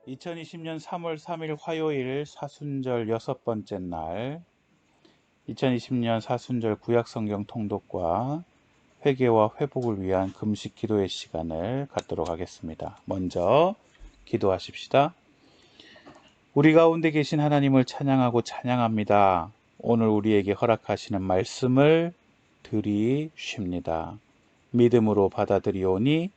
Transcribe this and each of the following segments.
2020년 3월 3일 화요일 사순절 여섯 번째 날, 2020년 사순절 구약성경 통독과 회개와 회복을 위한 금식 기도의 시간을 갖도록 하겠습니다. 먼저 기도하십시다. 우리 가운데 계신 하나님을 찬양하고 찬양합니다. 오늘 우리에게 허락하시는 말씀을 드리쉽니다. 믿음으로 받아들이오니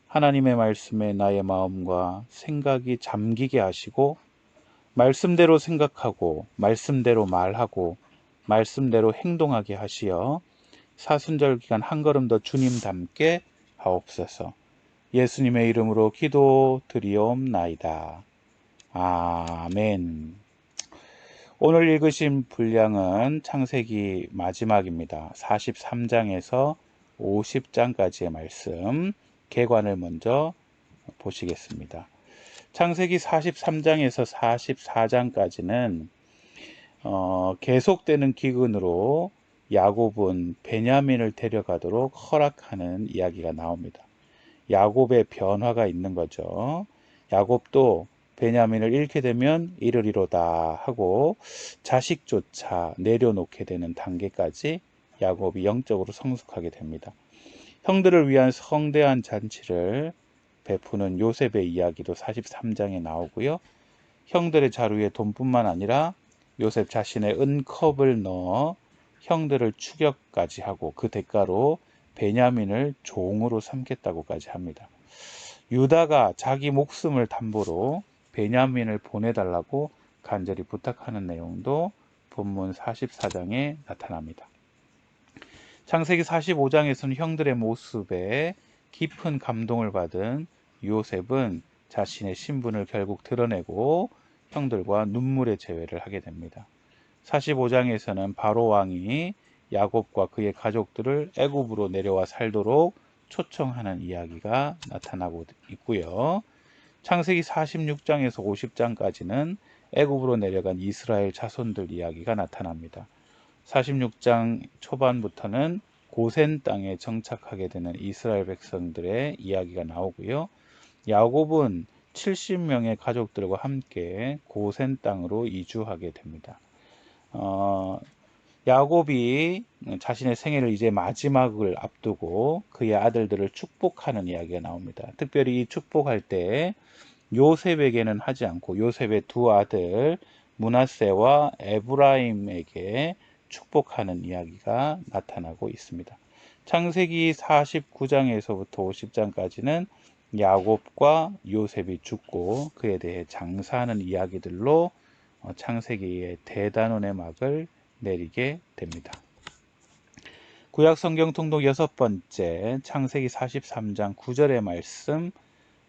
하나님의 말씀에 나의 마음과 생각이 잠기게 하시고 말씀대로 생각하고 말씀대로 말하고 말씀대로 행동하게 하시어 사순절 기간 한 걸음 더 주님 닮게 하옵소서. 예수님의 이름으로 기도드리옵나이다. 아멘. 오늘 읽으신 분량은 창세기 마지막입니다. 43장에서 50장까지의 말씀, 개관을 먼저 보시겠습니다. 창세기 43장에서 44장까지는 계속되는 기근으로 야곱은 베냐민을 데려가도록 허락하는 이야기가 나옵니다. 야곱의 변화가 있는 거죠. 야곱도 베냐민을 잃게 되면 이르리로다 하고 자식조차 내려놓게 되는 단계까지 야곱이 영적으로 성숙하게 됩니다. 형들을 위한 성대한 잔치를 베푸는 요셉의 이야기도 43장에 나오고요. 형들의 자루에 돈뿐만 아니라 요셉 자신의 은컵을 넣어 형들을 추격까지 하고 그 대가로 베냐민을 종으로 삼겠다고까지 합니다. 유다가 자기 목숨을 담보로 베냐민을 보내달라고 간절히 부탁하는 내용도 본문 44장에 나타납니다. 창세기 45장에서는 형들의 모습에 깊은 감동을 받은 요셉은 자신의 신분을 결국 드러내고 형들과 눈물의 재회를 하게 됩니다. 45장에서는 바로 왕이 야곱과 그의 가족들을 애굽으로 내려와 살도록 초청하는 이야기가 나타나고 있고요. 창세기 46장에서 50장까지는 애굽으로 내려간 이스라엘 자손들 이야기가 나타납니다. 46장 초반부터는 고센 땅에 정착하게 되는 이스라엘 백성들의 이야기가 나오고요. 야곱은 70명의 가족들과 함께 고센 땅으로 이주하게 됩니다. 야곱이 자신의 생애를 이제 마지막을 앞두고 그의 아들들을 축복하는 이야기가 나옵니다. 특별히 이 축복할 때 요셉에게는 하지 않고 요셉의 두 아들 므낫세와 에브라임에게 축복하는 이야기가 나타나고 있습니다. 창세기 49장에서부터 50장까지는 야곱과 요셉이 죽고 그에 대해 장사하는 이야기들로 창세기의 대단원의 막을 내리게 됩니다. 구약 성경 통독 여섯 번째 창세기 43장 9절의 말씀,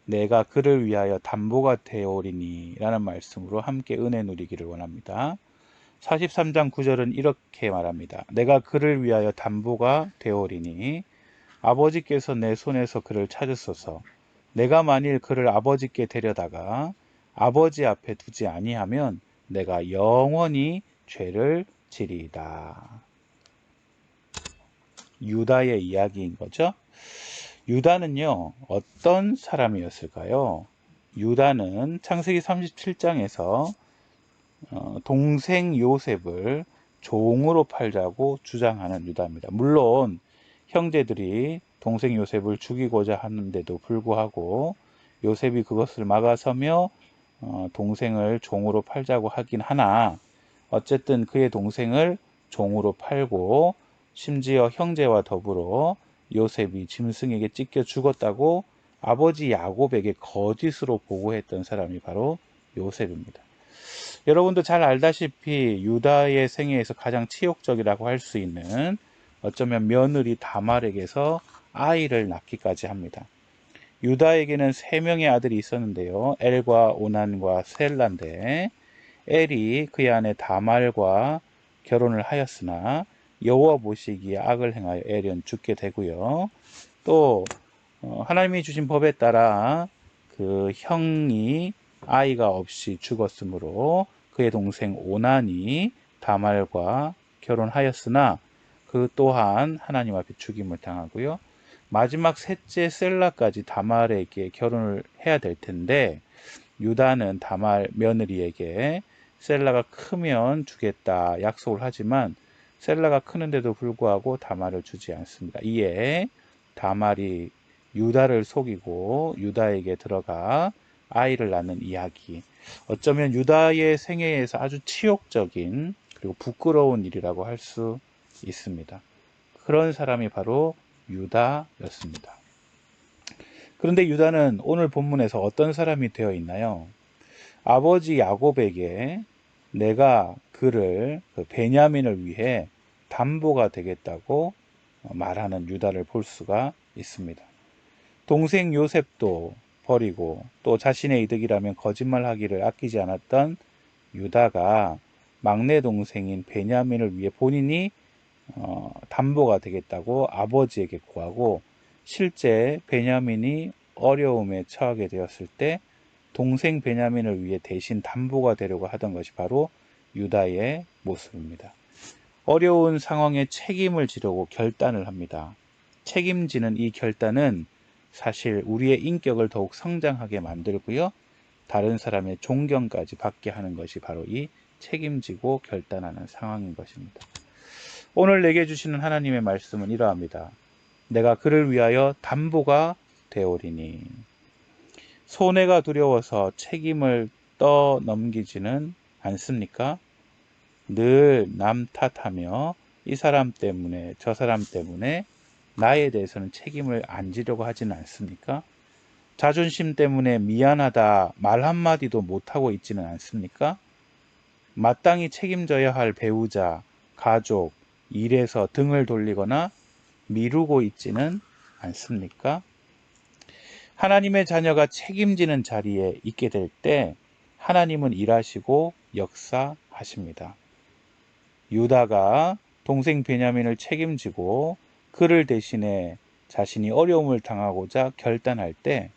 내가 그를 위하여 담보가 되오리니 라는 말씀으로 함께 은혜 누리기를 원합니다. 43장 9절은 이렇게 말합니다. 내가 그를 위하여 담보가 되오리니 아버지께서 내 손에서 그를 찾으소서. 내가 만일 그를 아버지께 데려다가 아버지 앞에 두지 아니하면 내가 영원히 죄를 지리이다. 유다의 이야기인 거죠. 유다는요, 어떤 사람이었을까요? 유다는 창세기 37장에서 동생 요셉을 종으로 팔자고 주장하는 유다입니다. 물론 형제들이 동생 요셉을 죽이고자 하는데도 불구하고 요셉이 그것을 막아서며 동생을 종으로 팔자고 하긴 하나 어쨌든 그의 동생을 종으로 팔고 심지어 형제와 더불어 요셉이 짐승에게 찢겨 죽었다고 아버지 야곱에게 거짓으로 보고했던 사람이 바로 요셉입니다. 여러분도 잘 알다시피 유다의 생애에서 가장 치욕적이라고 할 수 있는 어쩌면 며느리 다말에게서 아이를 낳기까지 합니다. 유다에게는 3명의 아들이 있었는데요. 엘과 오난과 셀라인데 엘이 그의 아내 다말과 결혼을 하였으나 여호와 보시기에 악을 행하여 엘은 죽게 되고요. 또 하나님이 주신 법에 따라 그 형이 아이가 없이 죽었으므로 그의 동생 오난이 다말과 결혼하였으나 그 또한 하나님 앞에 죽임을 당하고요. 마지막 셋째 셀라까지 다말에게 결혼을 해야 될 텐데 유다는 다말 며느리에게 셀라가 크면 주겠다 약속을 하지만 셀라가 크는데도 불구하고 다말을 주지 않습니다. 이에 다말이 유다를 속이고 유다에게 들어가 아이를 낳는 이야기. 어쩌면 유다의 생애에서 아주 치욕적인 그리고 부끄러운 일이라고 할 수 있습니다. 그런 사람이 바로 유다였습니다. 그런데 유다는 오늘 본문에서 어떤 사람이 되어 있나요? 아버지 야곱에게 내가 그를 베냐민을 위해 담보가 되겠다고 말하는 유다를 볼 수가 있습니다. 동생 요셉도 버리고 또 자신의 이득이라면 거짓말하기를 아끼지 않았던 유다가 막내 동생인 베냐민을 위해 본인이 담보가 되겠다고 아버지에게 구하고 실제 베냐민이 어려움에 처하게 되었을 때 동생 베냐민을 위해 대신 담보가 되려고 하던 것이 바로 유다의 모습입니다. 어려운 상황에 책임을 지려고 결단을 합니다. 책임지는 이 결단은 사실 우리의 인격을 더욱 성장하게 만들고요. 다른 사람의 존경까지 받게 하는 것이 바로 이 책임지고 결단하는 상황인 것입니다. 오늘 내게 주시는 하나님의 말씀은 이러합니다. 내가 그를 위하여 담보가 되오리니. 손해가 두려워서 책임을 떠넘기지는 않습니까? 늘 남 탓하며 이 사람 때문에 저 사람 때문에 나에 대해서는 책임을 안 지려고 하지는 않습니까? 자존심 때문에 미안하다 말 한마디도 못하고 있지는 않습니까? 마땅히 책임져야 할 배우자, 가족, 일에서 등을 돌리거나 미루고 있지는 않습니까? 하나님의 자녀가 책임지는 자리에 있게 될 때 하나님은 일하시고 역사하십니다. 유다가 동생 베냐민을 책임지고 그를 대신해 자신이 어려움을 당하고자 결단할 때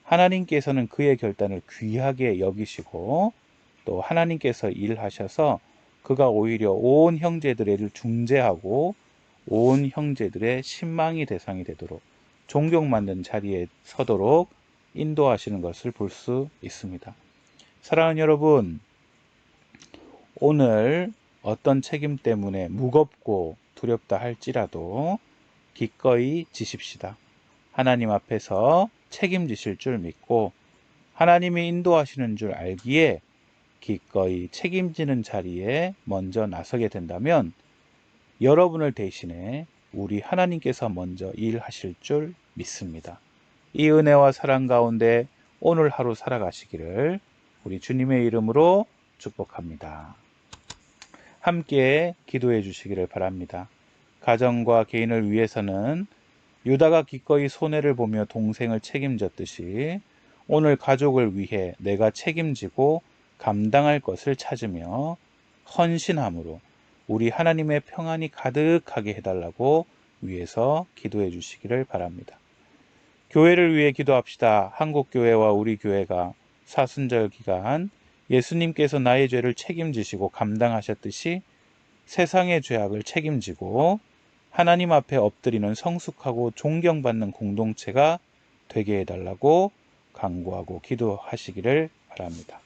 하나님께서는 그의 결단을 귀하게 여기시고 또 하나님께서 일하셔서 그가 오히려 온 형제들을 중재하고 온 형제들의 신망의 대상이 되도록 존경받는 자리에 서도록 인도하시는 것을 볼 수 있습니다. 사랑하는 여러분, 오늘 어떤 책임 때문에 무겁고 두렵다 할지라도 기꺼이 지십시다. 하나님 앞에서 책임지실 줄 믿고 하나님이 인도하시는 줄 알기에 기꺼이 책임지는 자리에 먼저 나서게 된다면 여러분을 대신해 우리 하나님께서 먼저 일하실 줄 믿습니다. 이 은혜와 사랑 가운데 오늘 하루 살아가시기를 우리 주님의 이름으로 축복합니다. 함께 기도해 주시기를 바랍니다. 가정과 개인을 위해서는 유다가 기꺼이 손해를 보며 동생을 책임졌듯이 오늘 가족을 위해 내가 책임지고 감당할 것을 찾으며 헌신함으로 우리 하나님의 평안이 가득하게 해달라고 위해서 기도해 주시기를 바랍니다. 교회를 위해 기도합시다. 한국교회와 우리 교회가 사순절 기간 예수님께서 나의 죄를 책임지시고 감당하셨듯이 세상의 죄악을 책임지고 하나님 앞에 엎드리는 성숙하고 존경받는 공동체가 되게 해달라고 간구하고 기도하시기를 바랍니다.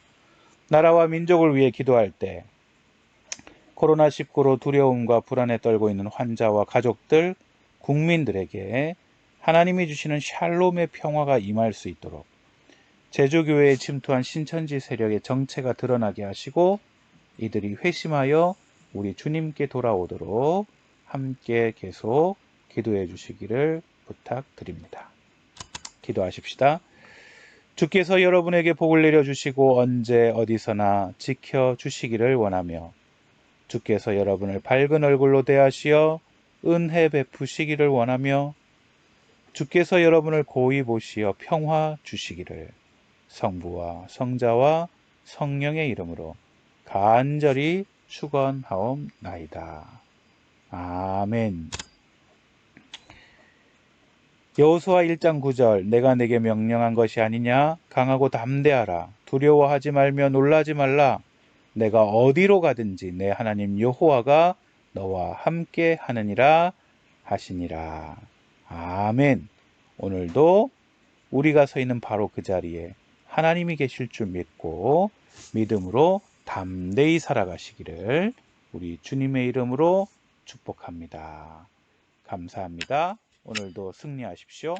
나라와 민족을 위해 기도할 때 코로나19로 두려움과 불안에 떨고 있는 환자와 가족들, 국민들에게 하나님이 주시는 샬롬의 평화가 임할 수 있도록 제주교회에 침투한 신천지 세력의 정체가 드러나게 하시고 이들이 회심하여 우리 주님께 돌아오도록 함께 계속 기도해 주시기를 부탁드립니다. 기도하십시다. 주께서 여러분에게 복을 내려주시고 언제 어디서나 지켜주시기를 원하며 주께서 여러분을 밝은 얼굴로 대하시어 은혜 베푸시기를 원하며 주께서 여러분을 고이 보시어 평화 주시기를 성부와 성자와 성령의 이름으로 간절히 축원하옵나이다. 아멘. 여호수아 1장 9절 내가 내게 명령한 것이 아니냐 강하고 담대하라 두려워하지 말며 놀라지 말라 내가 어디로 가든지 내 하나님 여호와가 너와 함께 하느니라 하시니라. 아멘. 오늘도 우리가 서 있는 바로 그 자리에 하나님이 계실 줄 믿고 믿음으로 담대히 살아가시기를 우리 주님의 이름으로 축복합니다. 감사합니다. 오늘도 승리하십시오.